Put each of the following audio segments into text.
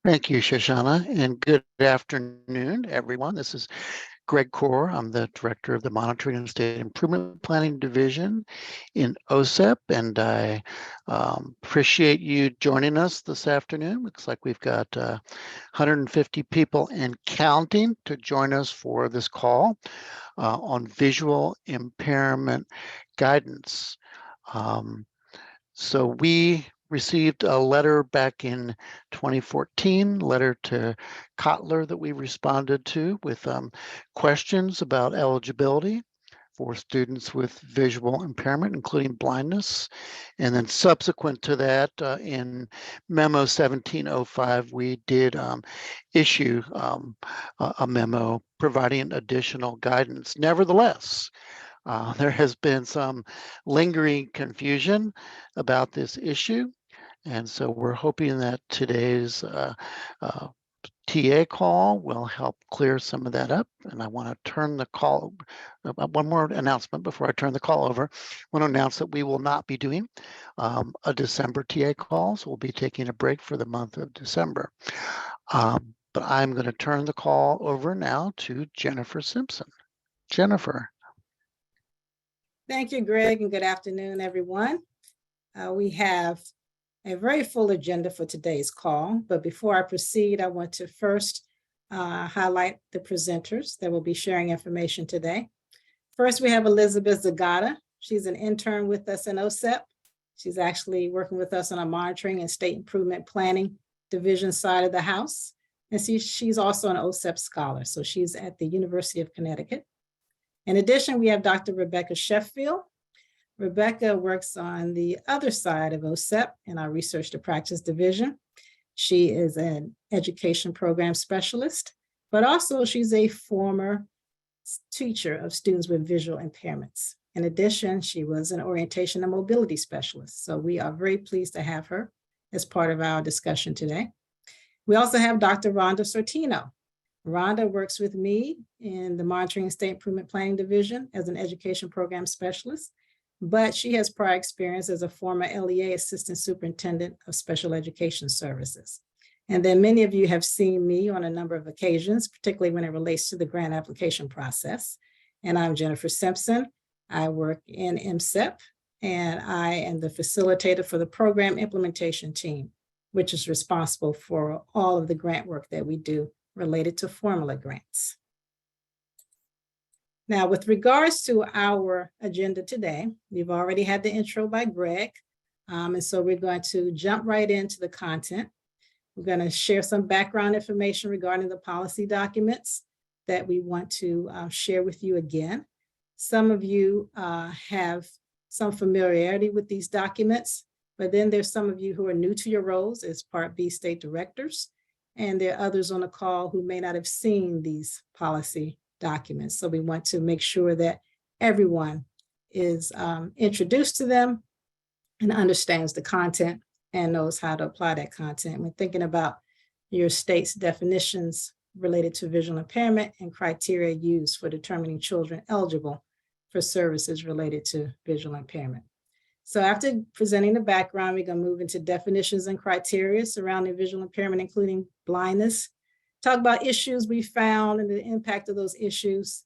Thank you, Shoshana, and good afternoon, everyone. This is Greg Core. I'm the Director of the Monitoring and State Improvement Planning Division in OSEP, and I appreciate you joining us this afternoon. Looks like we've got 150 people and counting to join us for this call on visual impairment guidance. So we received a letter back in 2014, letter to Kotler that we responded to with questions about eligibility for students with visual impairment, including blindness. And then subsequent to that, in Memo 1705, we did issue a memo providing additional guidance. Nevertheless, there has been some lingering confusion about this issue, and so we're hoping that today's TA call will help clear some of that up. And I want to turn the call, one more announcement before I turn the call over. I want to announce that we will not be doing a December TA call, so we'll be taking a break for the month of December. But I'm going to turn the call over now to Jennifer Simpson. Jennifer. Thank you, Greg, and good afternoon, everyone. We have a very full agenda for today's call, but before I proceed, I want to first highlight the presenters that will be sharing information today. First, we have Elizabeth Zagata. She's an intern with us in OSEP. She's actually working with us on our monitoring and state improvement planning division side of the house. And she's also an OSEP scholar, so she's at the University of Connecticut. In addition, we have Dr. Rebecca Sheffield. Rebecca works on the other side of OSEP in our Research to Practice division. She is an education program specialist, but also she's a former teacher of students with visual impairments. In addition, she was an orientation and mobility specialist. So we are very pleased to have her as part of our discussion today. We also have Dr. Rhonda Sortino. Rhonda works with me in the Monitoring and State Improvement Planning Division as an education program specialist, but she has prior experience as a former LEA Assistant Superintendent of Special Education Services. And then many of you have seen me on a number of occasions, particularly when it relates to the grant application process. And I'm Jennifer Simpson. I work in MSEP, and I am the facilitator for the program implementation team, which is responsible for all of the grant work that we do related to formula grants. Now, with regards to our agenda today, we've already had the intro by Greg, and so we're going to jump right into the content. We're going to share some background information regarding the policy documents that we want to share with you again. Some of you have some familiarity with these documents, but then there's some of you who are new to your roles as Part B state directors. And there are others on the call who may not have seen these policy documents. So we want to make sure that everyone is introduced to them and understands the content and knows how to apply that content. When thinking about your state's definitions related to visual impairment and criteria used for determining children eligible for services related to visual impairment. So after presenting the background, we're going to move into definitions and criteria surrounding visual impairment, including blindness, talk about issues we found and the impact of those issues,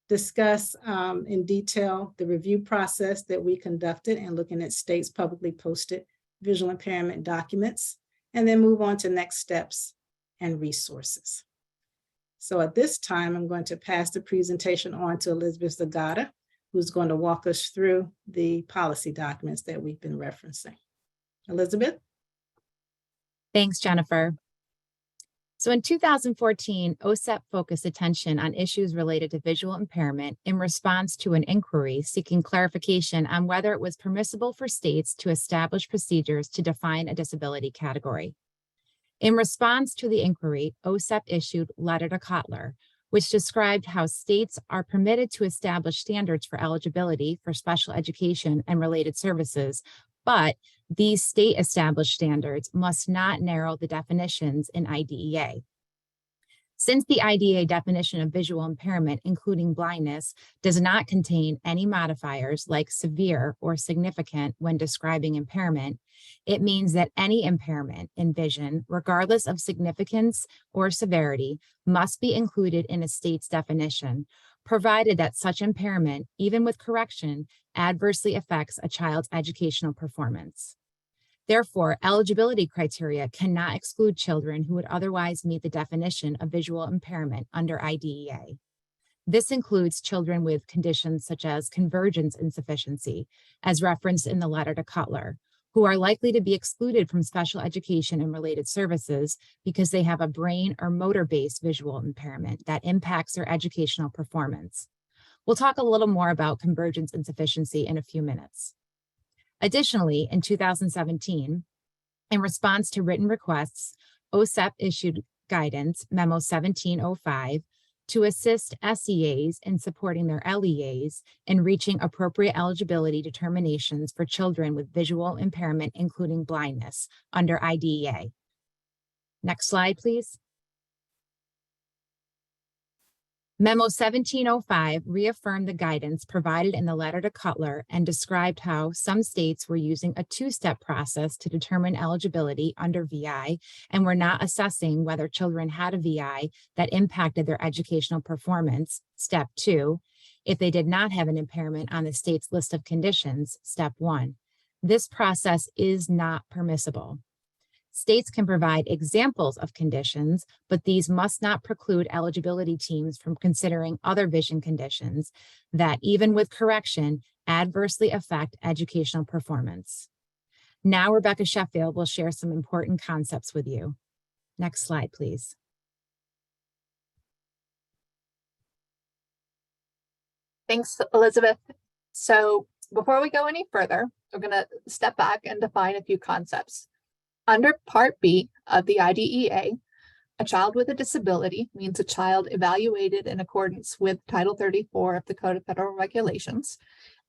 discuss in detail the review process that we conducted and looking at states' publicly posted visual impairment documents, and then move on to next steps and resources. So at this time, I'm going to pass the presentation on to Elizabeth Zagata, who's going to walk us through the policy documents that we've been referencing. Elizabeth? Thanks, Jennifer. So in 2014, OSEP focused attention on issues related to visual impairment in response to an inquiry seeking clarification on whether it was permissible for states to establish procedures to define a disability category. In response to the inquiry, OSEP issued Letter to Kotler, which described how states are permitted to establish standards for eligibility for special education and related services, but these state established standards must not narrow the definitions in IDEA. Since the IDEA definition of visual impairment, including blindness, does not contain any modifiers like severe or significant when describing impairment, it means that any impairment in vision, regardless of significance or severity, must be included in a state's definition, provided that such impairment, even with correction, adversely affects a child's educational performance. Therefore, eligibility criteria cannot exclude children who would otherwise meet the definition of visual impairment under IDEA. This includes children with conditions such as convergence insufficiency, as referenced in the letter to Cutler, who are likely to be excluded from special education and related services because they have a brain or motor-based visual impairment that impacts their educational performance. We'll talk a little more about convergence insufficiency in a few minutes. Additionally, in 2017, in response to written requests, OSEP issued guidance, Memo 1705, to assist SEAs in supporting their LEAs in reaching appropriate eligibility determinations for children with visual impairment, including blindness, under IDEA. Next slide, please. Memo 1705 reaffirmed the guidance provided in the letter to Cutler and described how some states were using a two-step process to determine eligibility under VI and were not assessing whether children had a VI that impacted their educational performance, step 2, if they did not have an impairment on the state's list of conditions, step 1. This process is not permissible. States can provide examples of conditions, but these must not preclude eligibility teams from considering other vision conditions that, even with correction, adversely affect educational performance. Now, Rebecca Sheffield will share some important concepts with you. Next slide, please. Thanks, Elizabeth. So before we go any further, we're going to step back and define a few concepts. Under Part B of the IDEA, a child with a disability means a child evaluated in accordance with Title 34 of the Code of Federal Regulations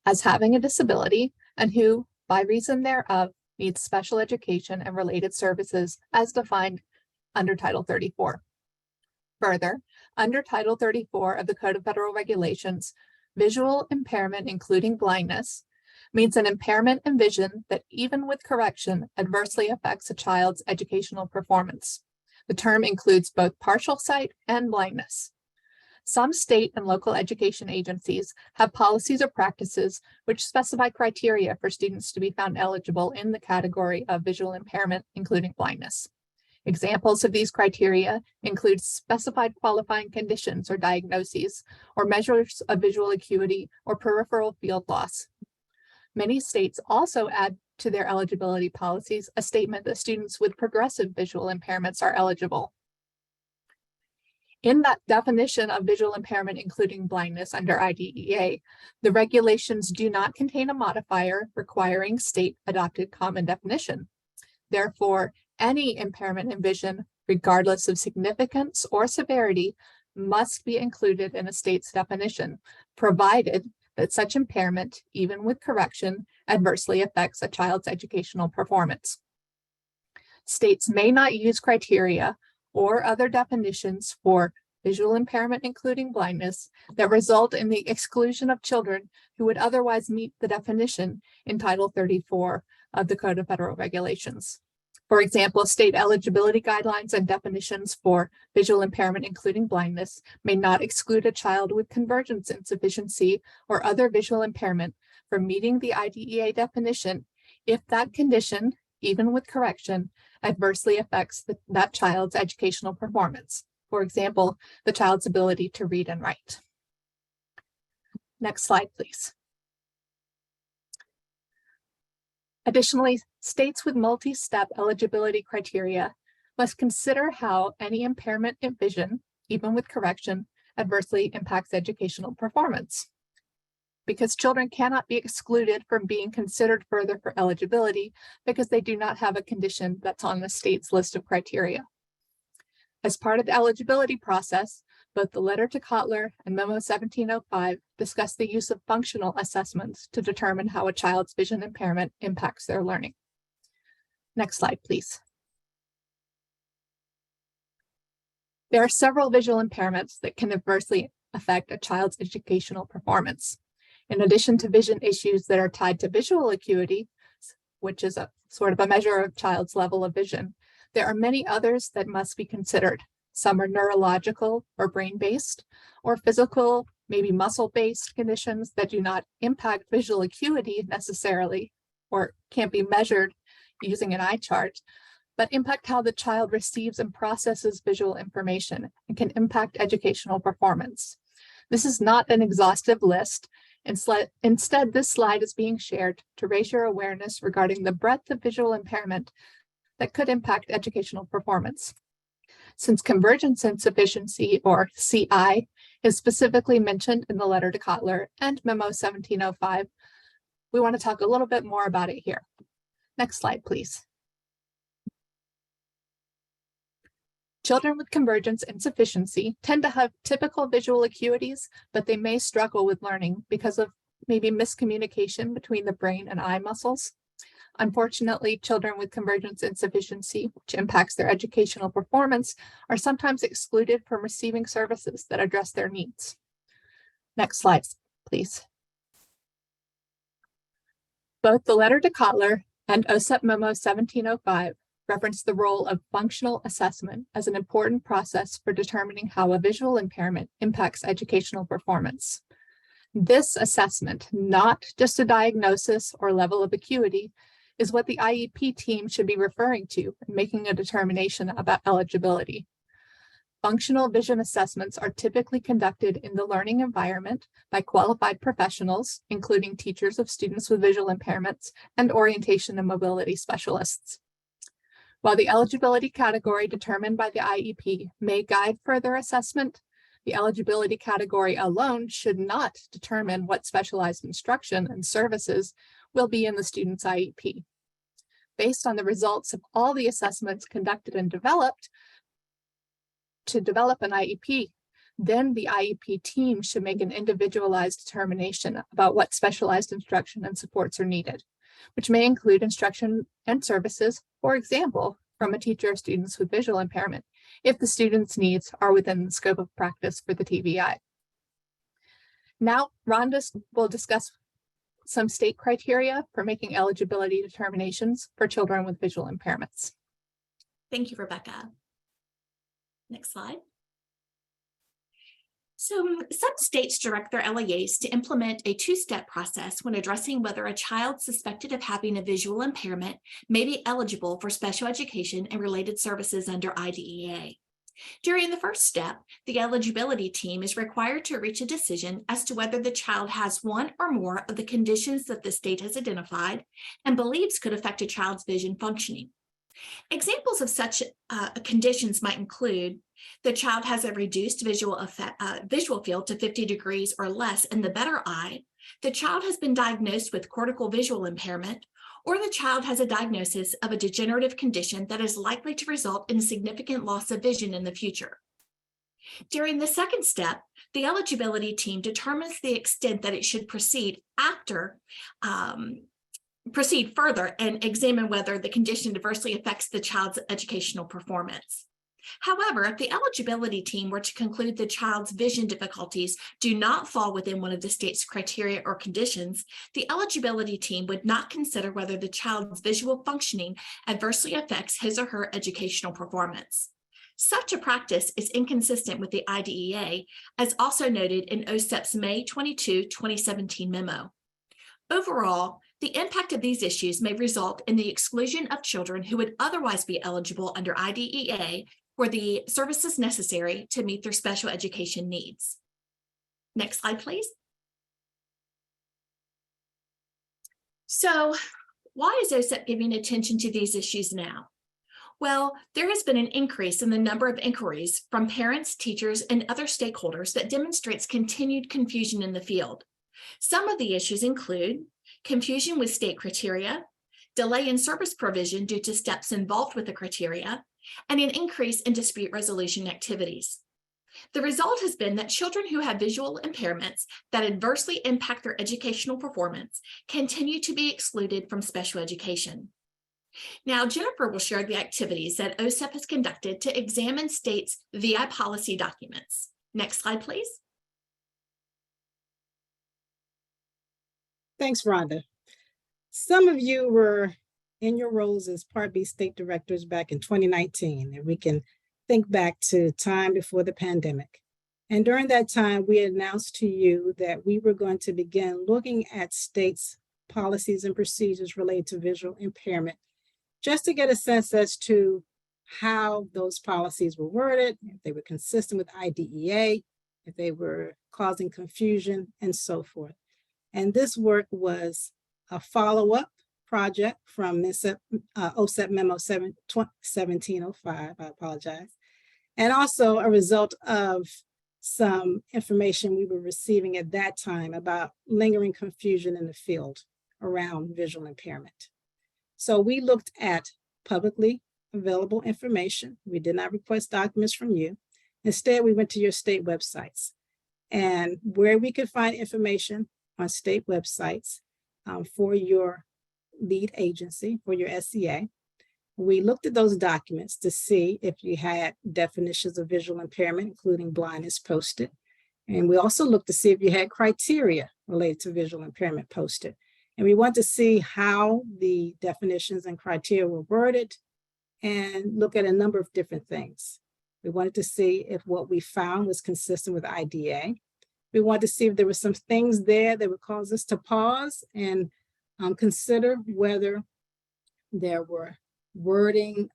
as having a disability and who, by reason thereof, needs special education and related services as defined under Title 34. Further, under Title 34 of the Code of Federal Regulations, visual impairment, including blindness, means an impairment in vision that, even with correction, adversely affects a child's educational performance. The term includes both partial sight and blindness. Some state and local education agencies have policies or practices which specify criteria for students to be found eligible in the category of visual impairment, including blindness. Examples of these criteria include specified qualifying conditions or diagnoses, or measures of visual acuity or peripheral field loss. Many states also add to their eligibility policies a statement that students with progressive visual impairments are eligible. In that definition of visual impairment, including blindness under IDEA, the regulations do not contain a modifier requiring state-adopted common definition. Therefore, any impairment in vision, regardless of significance or severity, must be included in a state's definition, provided that such impairment, even with correction, adversely affects a child's educational performance. States may not use criteria or other definitions for visual impairment, including blindness, that result in the exclusion of children who would otherwise meet the definition in Title 34 of the Code of Federal Regulations. For example, state eligibility guidelines and definitions for visual impairment, including blindness, may not exclude a child with convergence insufficiency or other visual impairment from meeting the IDEA definition if that condition, even with correction, adversely affects that child's educational performance. For example, the child's ability to read and write. Next slide, please. Additionally, states with multi-step eligibility criteria must consider how any impairment in vision, even with correction, adversely impacts educational performance. Because children cannot be excluded from being considered further for eligibility because they do not have a condition that's on the state's list of criteria. As part of the eligibility process, both the letter to Cutler and Memo 1705 discuss the use of functional assessments to determine how a child's vision impairment impacts their learning. Next slide, please. There are several visual impairments that can adversely affect a child's educational performance. In addition to vision issues that are tied to visual acuity, which is a sort of a measure of child's level of vision, there are many others that must be considered. Some are neurological or brain-based, or physical, maybe muscle-based conditions that do not impact visual acuity necessarily, or can't be measured using an eye chart, but impact how the child receives and processes visual information and can impact educational performance. This is not an exhaustive list. Instead, this slide is being shared to raise your awareness regarding the breadth of visual impairment that could impact educational performance. Since convergence insufficiency, or CI, is specifically mentioned in the letter to Kotler and Memo 1705, we want to talk a little bit more about it here. Next slide, please. Children with convergence insufficiency tend to have typical visual acuities, but they may struggle with learning because of maybe miscommunication between the brain and eye muscles. Unfortunately, children with convergence insufficiency, which impacts their educational performance, are sometimes excluded from receiving services that address their needs. Next slide, please. Both the letter to Kotler and OSEP Memo 1705 reference the role of functional assessment as an important process for determining how a visual impairment impacts educational performance. This assessment, not just a diagnosis or level of acuity, is what the IEP team should be referring to in making a determination about eligibility. Functional vision assessments are typically conducted in the learning environment by qualified professionals, including teachers of students with visual impairments and orientation and mobility specialists. While the eligibility category determined by the IEP may guide further assessment, the eligibility category alone should not determine what specialized instruction and services will be in the student's IEP. Based on the results of all the assessments conducted and developed to develop an IEP, then the IEP team should make an individualized determination about what specialized instruction and supports are needed, which may include instruction and services, for example, from a teacher of students with visual impairment, if the student's needs are within the scope of practice for the TVI. Now, Rhonda will discuss some state criteria for making eligibility determinations for children with visual impairments. Thank you, Rebecca. Next slide. So some states direct their LEAs to implement a two-step process when addressing whether a child suspected of having a visual impairment may be eligible for special education and related services under IDEA. During the first step, the eligibility team is required to reach a decision as to whether the child has one or more of the conditions that the state has identified and believes could affect a child's vision functioning. Examples of such conditions might include the child has a reduced visual field to 50 degrees or less in the better eye, the child has been diagnosed with cortical visual impairment, or the child has a diagnosis of a degenerative condition that is likely to result in significant loss of vision in the future. During the second step, the eligibility team determines the extent that it should proceed further and examine whether the condition adversely affects the child's educational performance. However, if the eligibility team were to conclude the child's vision difficulties do not fall within one of the state's criteria or conditions, the eligibility team would not consider whether the child's visual functioning adversely affects his or her educational performance. Such a practice is inconsistent with the IDEA, as also noted in OSEP's May 22, 2017 memo. Overall, the impact of these issues may result in the exclusion of children who would otherwise be eligible under IDEA for the services necessary to meet their special education needs. Next slide, please. So, why is OSEP giving attention to these issues now? Well, there has been an increase in the number of inquiries from parents, teachers, and other stakeholders that demonstrates continued confusion in the field. Some of the issues include confusion with state criteria, delay in service provision due to steps involved with the criteria, and an increase in dispute resolution activities. The result has been that children who have visual impairments that adversely impact their educational performance continue to be excluded from special education. Now, Jennifer will share the activities that OSEP has conducted to examine states' VI policy documents. Next slide, please. Thanks, Rhonda. Some of you were in your roles as Part B state directors back in 2019, and we can think back to time before the pandemic. And during that time, we announced to you that we were going to begin looking at states' policies and procedures related to visual impairment, just to get a sense as to how those policies were worded, if they were consistent with IDEA, if they were causing confusion, and so forth. And this work was a follow-up project from OSEP Memo 1705, I apologize, and also a result of some information we were receiving at that time about lingering confusion in the field around visual impairment. So we looked at publicly available information. We did not request documents from you. Instead, we went to your state websites, and where we could find information on state websites for your lead agency, for your SCA. We looked at those documents to see if you had definitions of visual impairment, including blindness, posted. And we also looked to see if you had criteria related to visual impairment posted. And we want to see how the definitions and criteria were worded and look at a number of different things. We wanted to see if what we found was consistent with IDA. We wanted to see if there were some things there that would cause us to pause and consider whether there were wording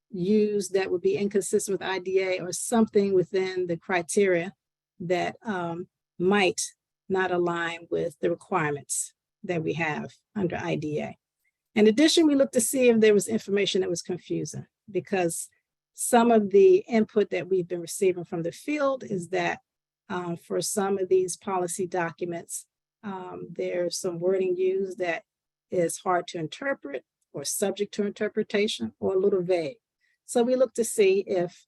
used that would be inconsistent with IDA or something within the criteria that might not align with the requirements that we have under IDA. In addition, we looked to see if there was information that was confusing, because some of the input that we've been receiving from the field is that for some of these policy documents, there's some wording used that is hard to interpret or subject to interpretation or a little vague. So we look to see if,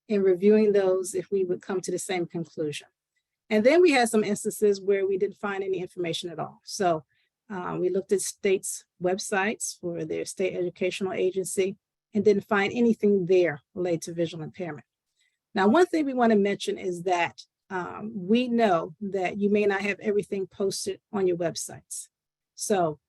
in reviewing those, if we would come to the same conclusion. And then we had some instances where we didn't find any information at all. So we looked at states' websites for their state educational agency and didn't find anything there related to visual impairment. Now, one thing we want to mention is that we know that you may not have everything posted on your websites. So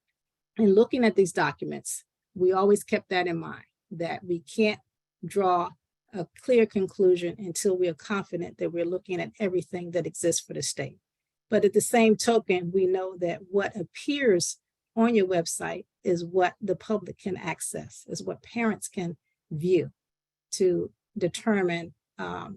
in looking at these documents, we always kept that in mind, that we can't draw a clear conclusion until we are confident that we're looking at everything that exists for the state. But at the same token, we know that what appears on your website is what the public can access, is what parents can view to determine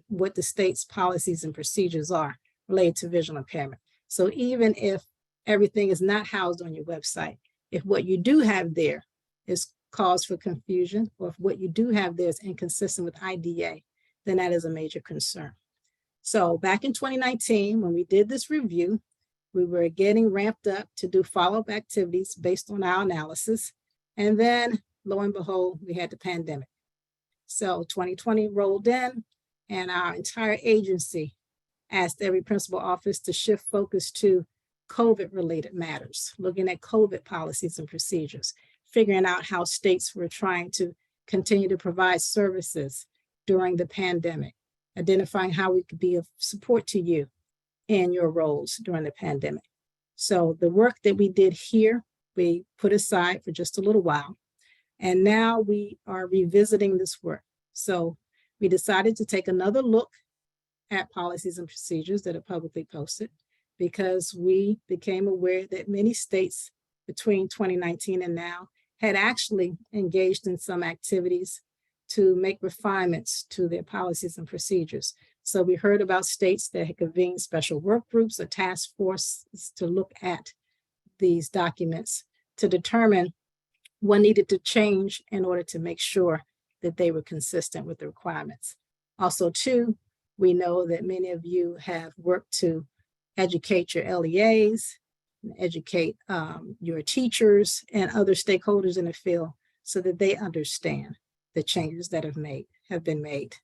what the state's policies and procedures are related to visual impairment. So even if everything is not housed on your website, if what you do have there is cause for confusion, or if what you do have there is inconsistent with IDA, then that is a major concern. So back in 2019, when we did this review, we were getting ramped up to do follow-up activities based on our analysis. And then lo and behold, we had the pandemic. So 2020 rolled in, and our entire agency asked every principal office to shift focus to COVID-related matters, looking at COVID policies and procedures, figuring out how states were trying to continue to provide services during the pandemic, identifying how we could be of support to you in your roles during the pandemic. So the work that we did here, we put aside for just a little while, and now we are revisiting this work. So we decided to take another look at policies and procedures that are publicly posted, because we became aware that many states between 2019 and now had actually engaged in some activities to make refinements to their policies and procedures. So we heard about states that had convened special work groups or task forces to look at these documents to determine what needed to change in order to make sure that they were consistent with the requirements. Also, too, we know that many of you have worked to educate your LEAs, educate your teachers and other stakeholders in the field so that they understand the changes that have been made.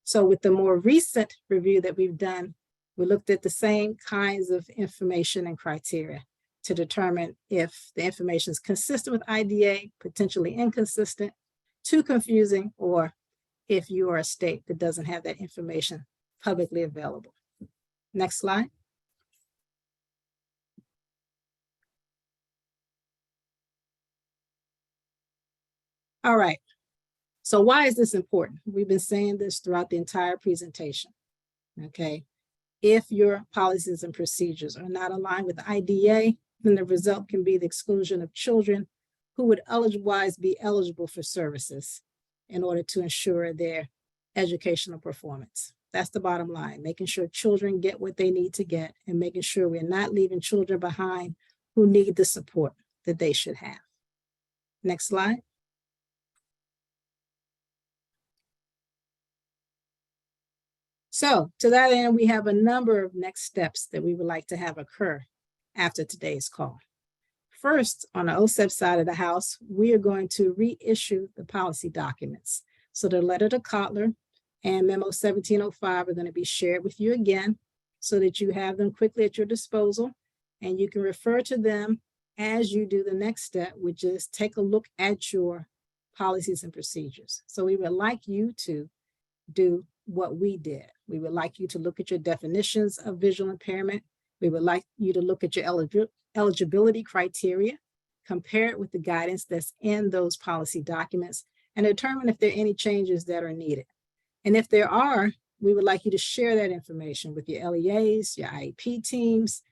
So with the more recent review that we've done, we looked at the same kinds of information and criteria to determine if the information is consistent with IDA, potentially inconsistent, too confusing, or if you are a state that doesn't have that information publicly available. Next slide. All right. So why is this important? We've been saying this throughout the entire presentation. Okay. If your policies and procedures are not aligned with IDA, then the result can be the exclusion of children who would otherwise be eligible for services in order to ensure their educational performance. That's the bottom line, making sure children get what they need to get and making sure we're not leaving children behind who need the support that they should have. Next slide. So to that end, we have a number of next steps that we would like to have occur after today's call. First, on the OSEP side of the house, we are going to reissue the policy documents. So the letter to Kotler and memo 1705 are going to be shared with you again so that you have them quickly at your disposal and you can refer to them as you do the next step, which is take a look at your policies and procedures. So we would like you to do what we did. We would like you to look at your definitions of visual impairment. We would like you to look at your eligibility criteria, compare it with the guidance that's in those policy documents, and determine if there are any changes that are needed. And if there are, we would like you to share that information with your LEAs, your IEP teams,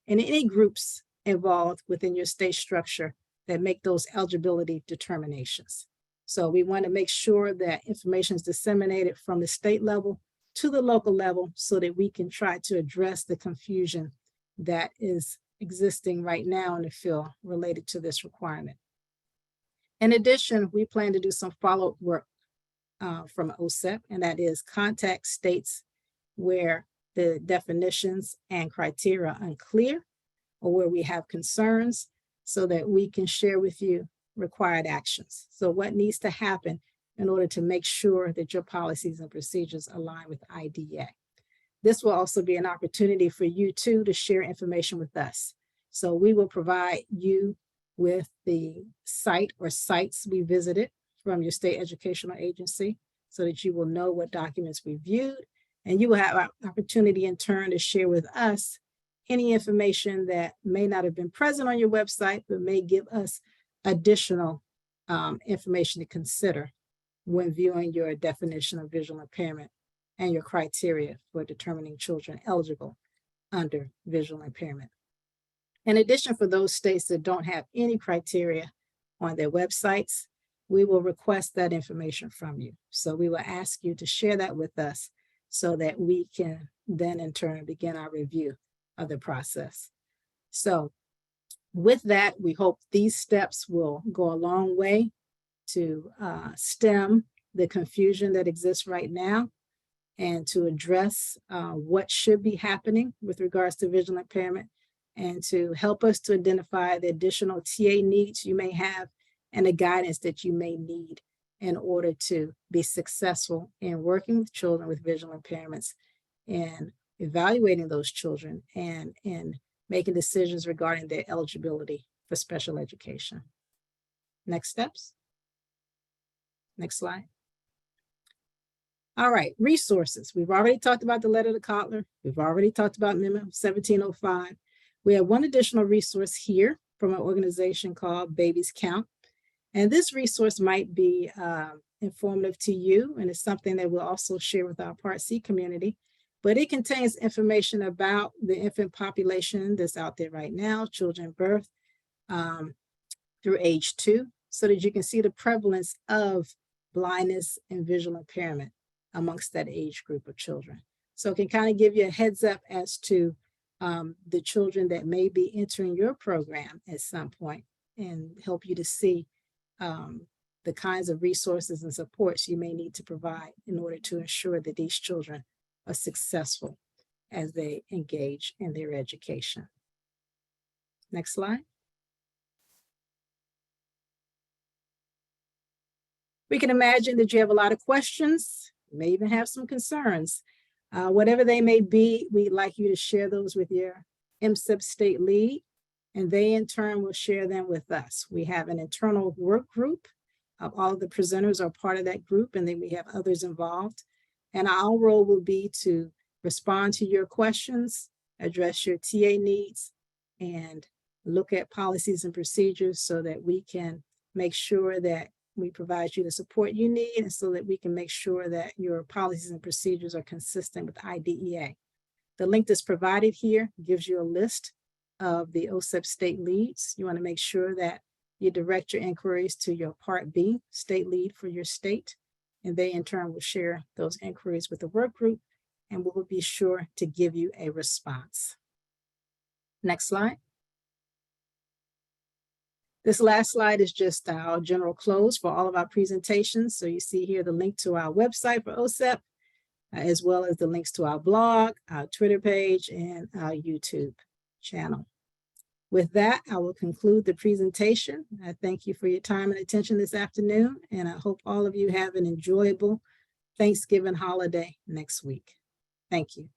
and any groups involved within your state structure that make those eligibility determinations. So we want to make sure that information is disseminated from the state level to the local level so that we can try to address the confusion that is existing right now in the field related to this requirement. In addition, we plan to do some follow-up work from OSEP, and that is contact states where the definitions and criteria are unclear or where we have concerns so that we can share with you required actions. So what needs to happen in order to make sure that your policies and procedures align with IDA. This will also be an opportunity for you too to share information with us. So we will provide you with the site or sites we visited from your state educational agency so that you will know what documents we viewed, and you will have an opportunity in turn to share with us any information that may not have been present on your website, but may give us additional information to consider when viewing your definition of visual impairment and your criteria for determining children eligible under visual impairment. In addition, for those states that don't have any criteria on their websites, we will request that information from you. So we will ask you to share that with us so that we can then in turn begin our review of the process. So with that, we hope these steps will go a long way to stem the confusion that exists right now and to address what should be happening with regards to visual impairment and to help us to identify the additional TA needs you may have and the guidance that you may need in order to be successful in working with children with visual impairments and evaluating those children and in making decisions regarding their eligibility for special education. Next steps. Next slide. All right, resources. We've already talked about the letter to Kotler. We've already talked about memo 1705. We have one additional resource here from an organization called Babies Count. And this resource might be informative to you, and it's something that we'll also share with our Part C community. But it contains information about the infant population that's out there right now, children birth through age 2, so that you can see the prevalence of blindness and visual impairment amongst that age group of children. So it can kind of give you a heads up as to the children that may be entering your program at some point and help you to see the kinds of resources and supports you may need to provide in order to ensure that these children are successful as they engage in their education. Next slide. We can imagine that you have a lot of questions, you may even have some concerns. Whatever they may be, we'd like you to share those with your MSIP state lead and they in turn will share them with us. We have an internal work group. All of the presenters are part of that group, and then we have others involved. And our role will be to respond to your questions, address your TA needs, and look at policies and procedures so that we can make sure that we provide you the support you need, and so that we can make sure that your policies and procedures are consistent with IDEA. The link that's provided here gives you a list of the OSEP state leads. You want to make sure that you direct your inquiries to your Part B state lead for your state, and they in turn will share those inquiries with the work group, and we will be sure to give you a response. Next slide. This last slide is just our general close for all of our presentations. So you see here the link to our website for OSEP, as well as the links to our blog, our Twitter page, and our YouTube channel. With that, I will conclude the presentation. I thank you for your time and attention this afternoon, and I hope all of you have an enjoyable Thanksgiving holiday next week. Thank you.